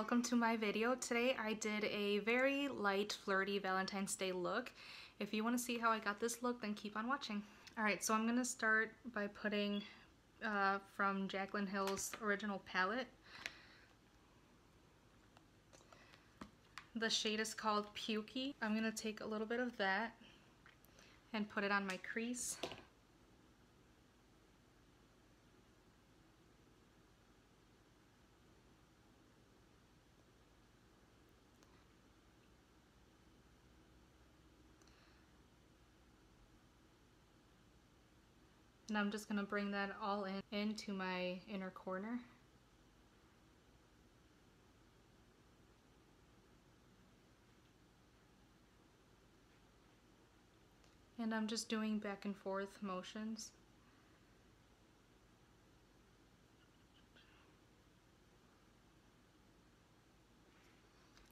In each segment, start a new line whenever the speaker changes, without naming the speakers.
welcome to my video. Today I did a very light flirty Valentine's Day look. If you want to see how I got this look, then keep on watching. Alright, so I'm going to start by putting from Jaclyn Hill's original palette. The shade is called Pukey. I'm going to take a little bit of that and put it on my crease. And I'm just going to bring that all into my inner corner. And I'm just doing back and forth motions.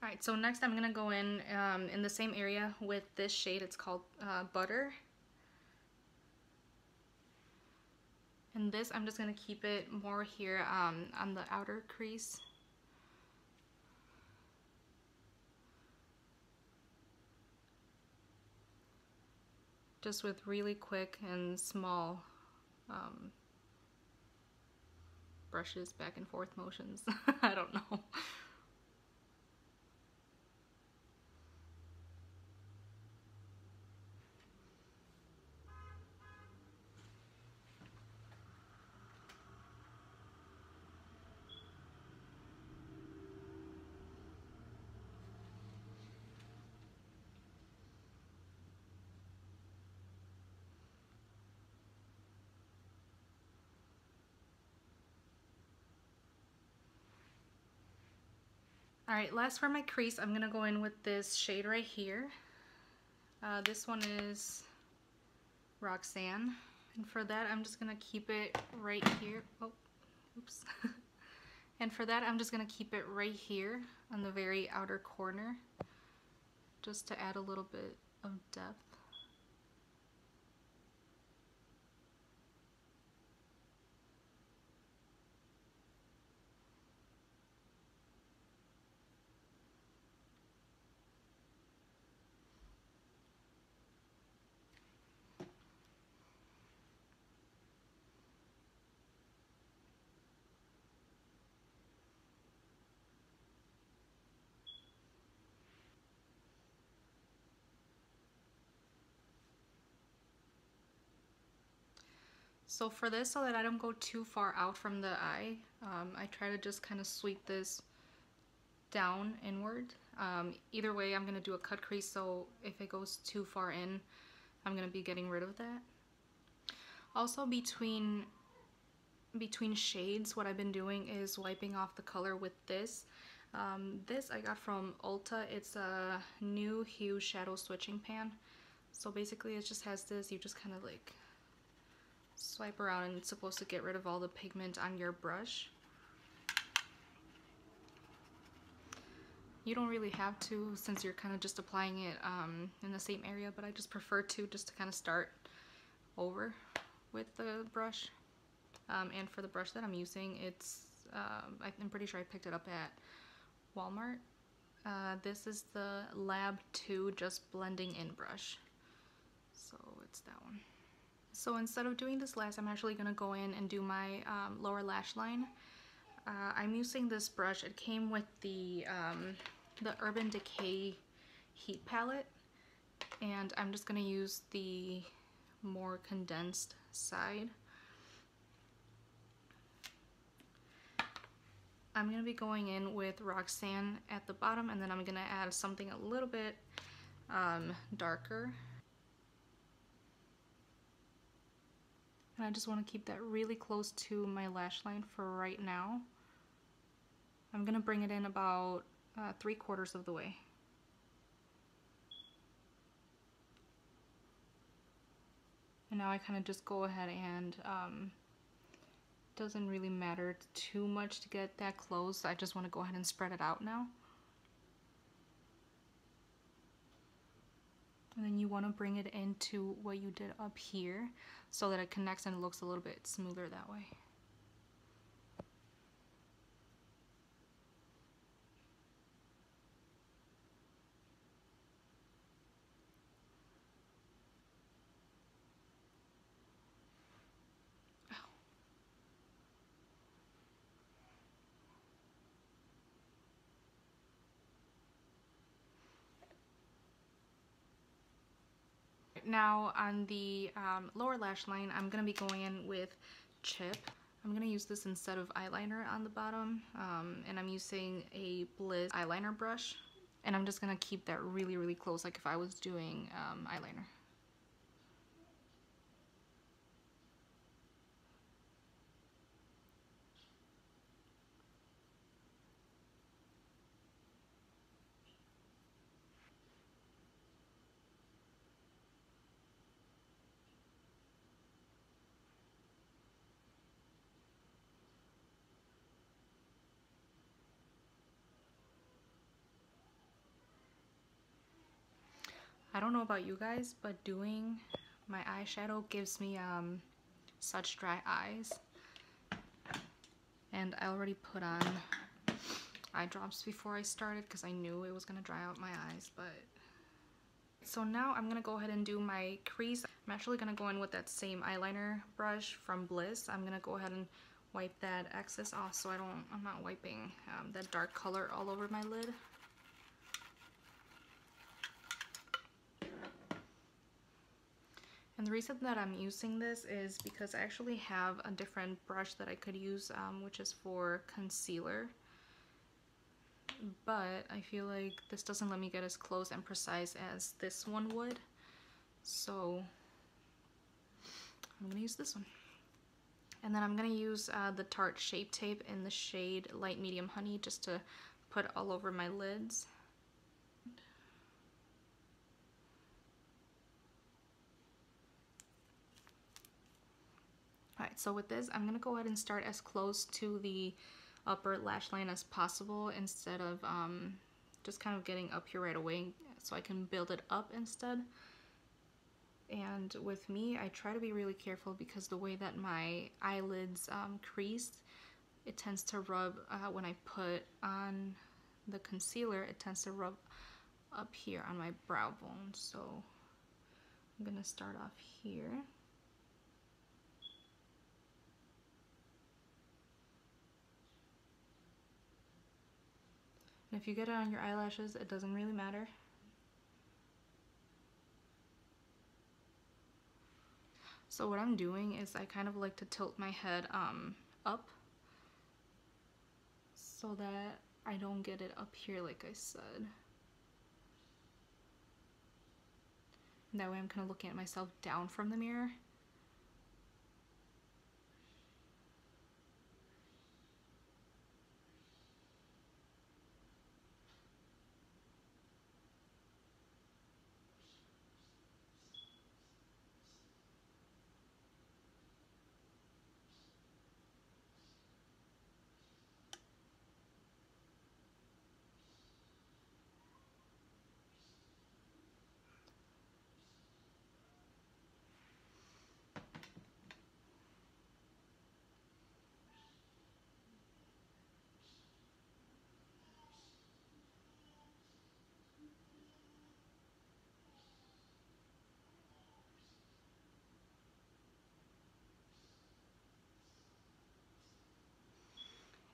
Alright, so next I'm going to go in the same area with this shade. It's called Butter. And this, I'm just going to keep it more here on the outer crease. Just with really quick and small brushes, back and forth motions. I don't know. Alright, last for my crease, I'm going to go in with this shade right here. This one is Roxanne. And for that, I'm just going to keep it right here. Oh, oops. And for that, I'm just going to keep it right here on the very outer corner, just to add a little bit of depth. So for this, so that I don't go too far out from the eye, I try to just kind of sweep this down inward. Either way, I'm going to do a cut crease, so if it goes too far in, I'm going to be getting rid of that. Also, between shades, what I've been doing is wiping off the color with this. This I got from Ulta. It's a new hue shadow switching pan. So basically it just has this, you just kind of like swipe around and it's supposed to get rid of all the pigment on your brush. You don't really have to, since you're kind of just applying it in the same area, but I just prefer to, just to kind of start over with the brush. And for the brush that I'm using, it's I'm pretty sure I picked it up at Walmart. This is the Lab 2 Just Blending In brush. So it's that one. So instead of doing this last, I'm actually going to go in and do my lower lash line. I'm using this brush. It came with the Urban Decay Heat Palette, and I'm just going to use the more condensed side. I'm going to be going in with Roxanne at the bottom, and then I'm going to add something a little bit darker. And I just want to keep that really close to my lash line for right now. I'm going to bring it in about 3/4 of the way. And now I kind of just go ahead and doesn't really matter too much to get that close. I just want to go ahead and spread it out now. And then you want to bring it into what you did up here so that it connects and it looks a little bit smoother that way. now on the lower lash line, I'm going to be going in with Chip. I'm going to use this instead of eyeliner on the bottom, and I'm using a Bliss eyeliner brush. And I'm just going to keep that really, really close, like if I was doing eyeliner. I don't know about you guys, but doing my eyeshadow gives me such dry eyes. And I already put on eye drops before I started because I knew it was going to dry out my eyes. But so now I'm going to go ahead and do my crease. I'm actually going to go in with that same eyeliner brush from Bliss. I'm going to go ahead and wipe that excess off so I'm not wiping that dark color all over my lid. And the reason that I'm using this is because I actually have a different brush that I could use, which is for concealer. But I feel like this doesn't let me get as close and precise as this one would. So I'm going to use this one. And then I'm going to use the Tarte Shape Tape in the shade Light Medium Honey just to put all over my lids. Alright, so with this, I'm going to go ahead and start as close to the upper lash line as possible instead of just kind of getting up here right away, so I can build it up instead. And with me, I try to be really careful because the way that my eyelids crease, it tends to rub, when I put on the concealer, it tends to rub up here on my brow bone. So I'm going to start off here. And if you get it on your eyelashes, it doesn't really matter. So what I'm doing is I kind of like to tilt my head up so that I don't get it up here like I said. And that way I'm kind of looking at myself down from the mirror.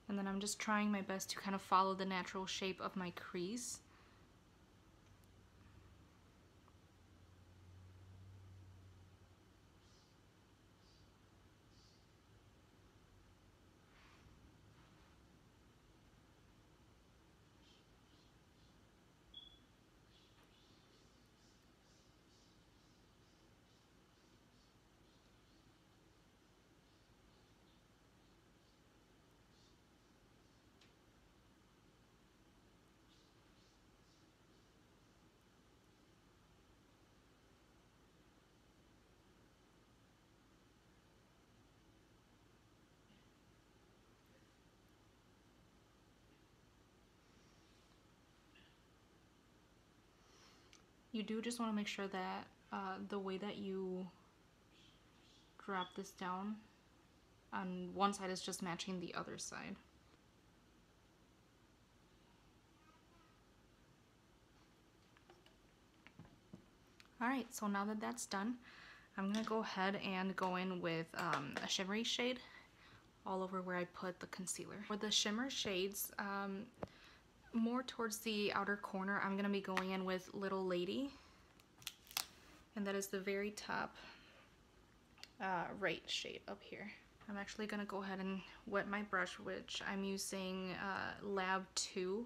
And then I'm just trying my best to kind of follow the natural shape of my crease. You do just want to make sure that the way that you drop this down on one side is just matching the other side. Alright, so now that that's done, I'm going to go ahead and go in with a shimmery shade all over where I put the concealer. For the shimmer shades, more towards the outer corner, I'm going to be going in with Little Lady. And that is the very top right shade up here. I'm actually gonna go ahead and wet my brush, which I'm using Lab 2.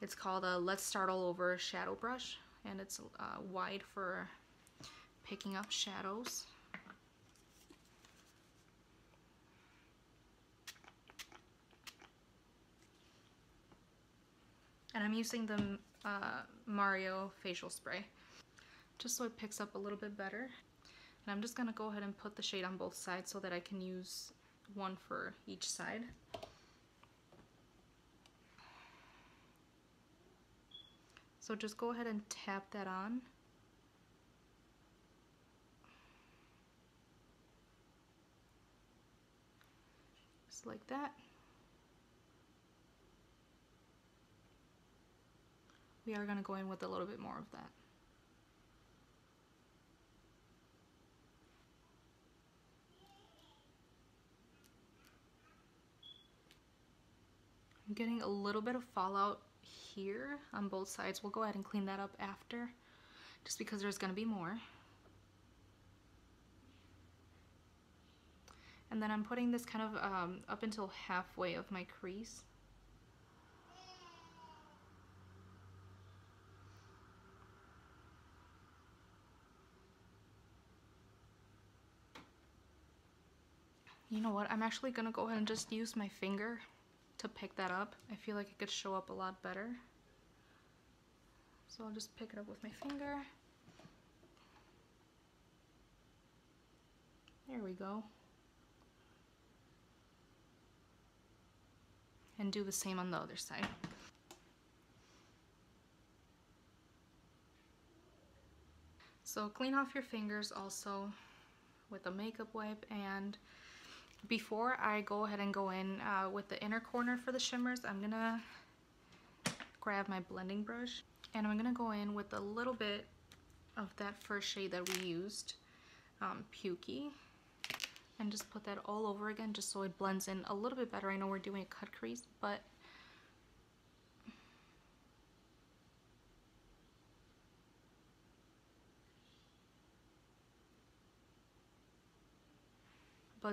It's called a Let's Start All Over shadow brush, and it's wide for picking up shadows. And I'm using the Mario facial spray, just so it picks up a little bit better. And I'm just gonna go ahead and put the shade on both sides so that I can use one for each side. So just go ahead and tap that on. Just like that. We are gonna go in with a little bit more of that. I'm getting a little bit of fallout here on both sides. We'll go ahead and clean that up after, just because there's gonna be more. And then I'm putting this kind of up until halfway of my crease. You know what, I'm actually gonna go ahead and just use my finger to pick that up. I feel like it could show up a lot better. So I'll just pick it up with my finger. There we go. And do the same on the other side. So clean off your fingers also with a makeup wipe, and before I go ahead and go in with the inner corner for the shimmers, I'm gonna grab my blending brush and I'm gonna go in with a little bit of that first shade that we used, Pukey, and just put that all over again just so it blends in a little bit better. I know we're doing a cut crease, but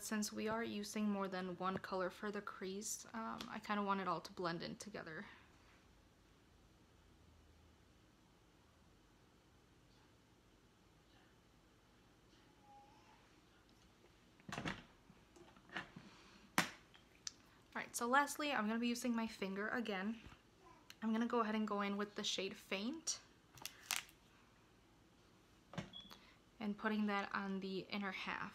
since we are using more than one color for the crease, I kind of want it all to blend in together. Alright, so lastly, I'm going to be using my finger again. I'm going to go ahead and go in with the shade Faint and putting that on the inner half.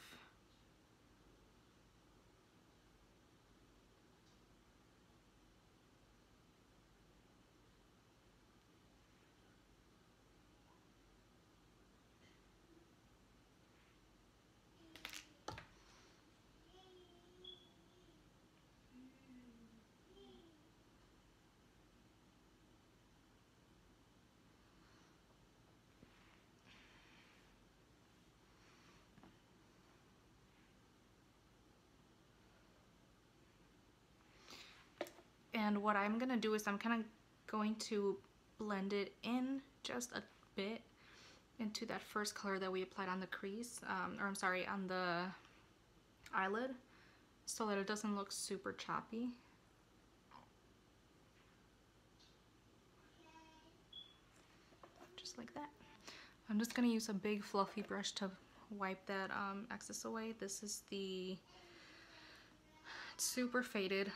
And what I'm going to do is I'm kind of going to blend it in just a bit into that first color that we applied on the crease, or I'm sorry, on the eyelid, so that it doesn't look super choppy. Just like that. I'm just going to use a big fluffy brush to wipe that excess away. This is the super faded.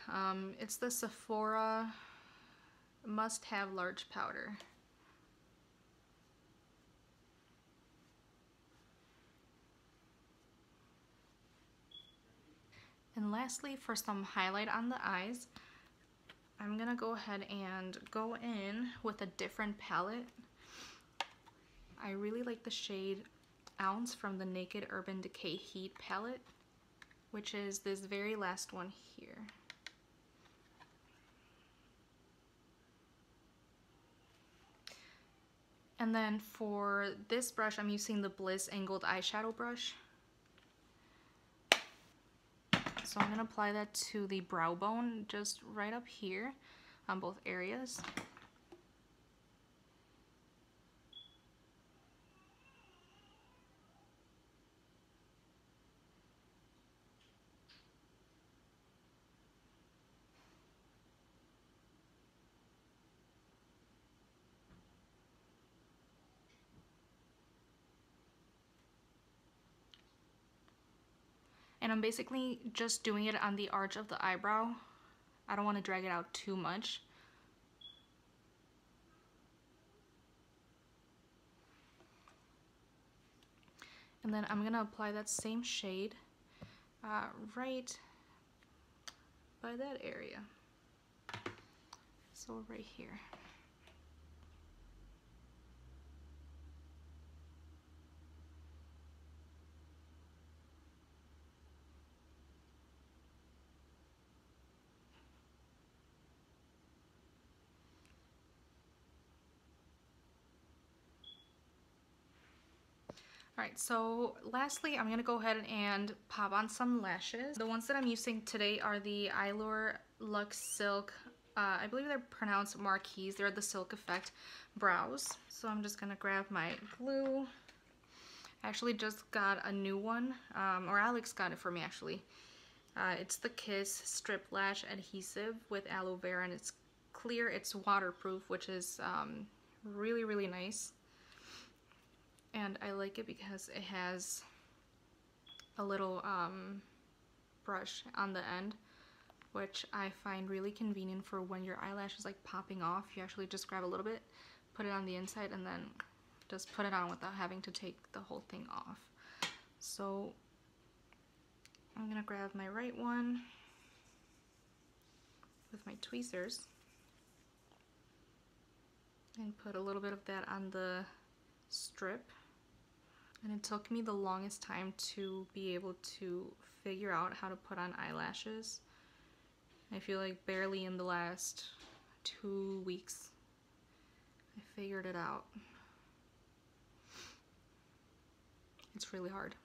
It's the Sephora Must Have Large Powder. And lastly, for some highlight on the eyes, I'm gonna go ahead and go in with a different palette. I really like the shade Ounce from the Naked Urban Decay Heat palette, which is this very last one here. And then for this brush, I'm using the Bliss Angled Eyeshadow Brush. So I'm going to apply that to the brow bone, just right up here on both areas. And I'm basically just doing it on the arch of the eyebrow. I don't want to drag it out too much. And then I'm gonna apply that same shade right by that area. So right here. Alright, so lastly, I'm going to go ahead and pop on some lashes. The ones that I'm using today are the Allure Luxe Silk. I believe they're pronounced Marquise. They're the Silk Effect brows. So I'm just going to grab my glue. I actually just got a new one, or Alex got it for me actually. It's the Kiss Strip Lash Adhesive with aloe vera, and it's clear, it's waterproof, which is really, really nice. And I like it because it has a little brush on the end, which I find really convenient for when your eyelash is like popping off. You actually just grab a little bit, put it on the inside, and then just put it on without having to take the whole thing off. So I'm gonna grab my right one with my tweezers and put a little bit of that on the strip. And it took me the longest time to be able to figure out how to put on eyelashes. I feel like barely in the last 2 weeks I figured it out. It's really hard.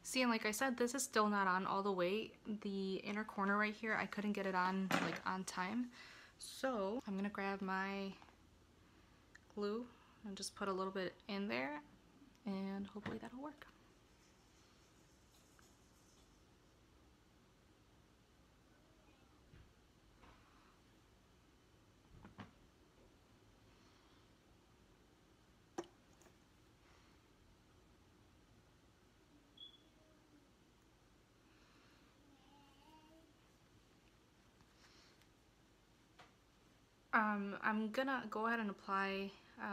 See, and like I said, this is still not on all the way. The inner corner right here, I couldn't get it on like on time. So I'm gonna grab my glue and just put a little bit in there, and hopefully that'll work. I'm gonna go ahead and apply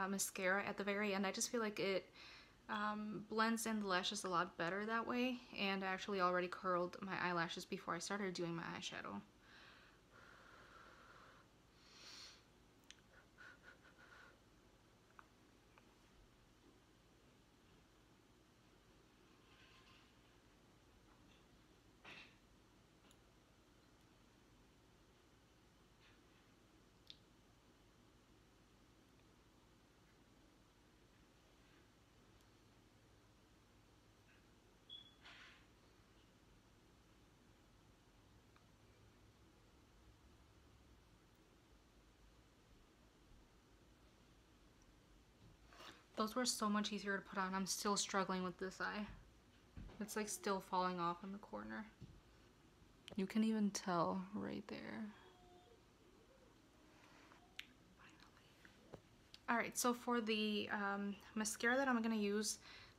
mascara at the very end. I just feel like it blends in the lashes a lot better that way, and I actually already curled my eyelashes before I started doing my eyeshadow. Those were so much easier to put on. I'm still struggling with this eye. It's like still falling off in the corner. You can even tell right there. Alright, so for the mascara that I'm going to use,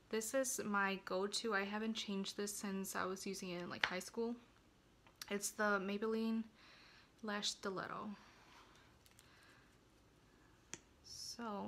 this is my go-to. I haven't changed this since I was using it in like high school. It's the Maybelline Lash Stiletto. So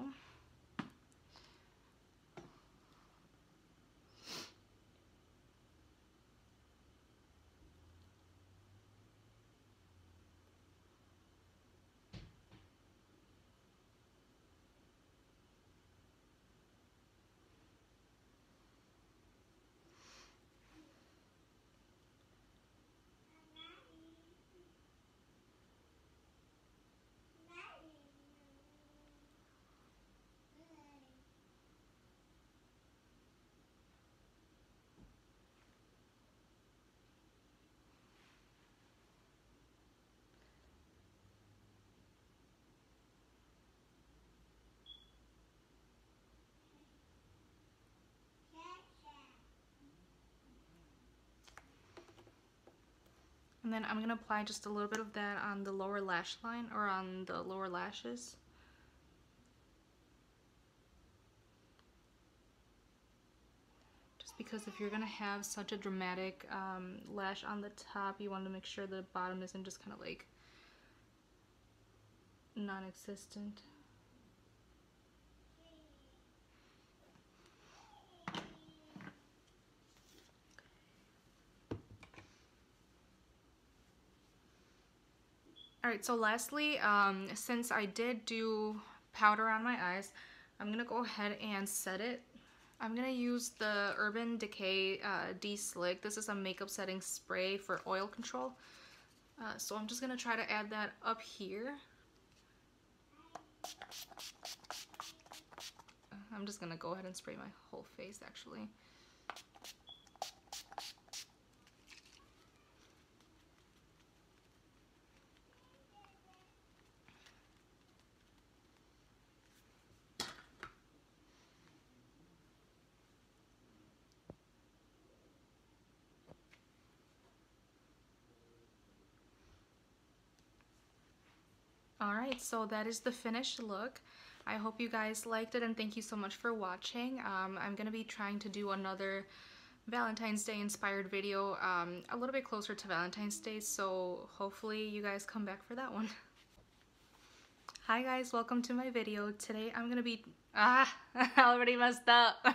then I'm gonna apply just a little bit of that on the lower lash line, or on the lower lashes. Just because if you're gonna have such a dramatic lash on the top, you want to make sure the bottom isn't just kind of like non-existent. Alright, so lastly, since I did do powder on my eyes, I'm going to go ahead and set it. I'm going to use the Urban Decay D-Slick. This is a makeup setting spray for oil control. So I'm just going to try to add that up here. I'm just going to go ahead and spray my whole face actually. Alright, so that is the finished look. I hope you guys liked it, and thank you so much for watching. I'm going to be trying to do another Valentine's Day inspired video a little bit closer to Valentine's Day, so hopefully you guys come back for that one. Hi guys, welcome to my video. Today I'm going to be... I already messed up.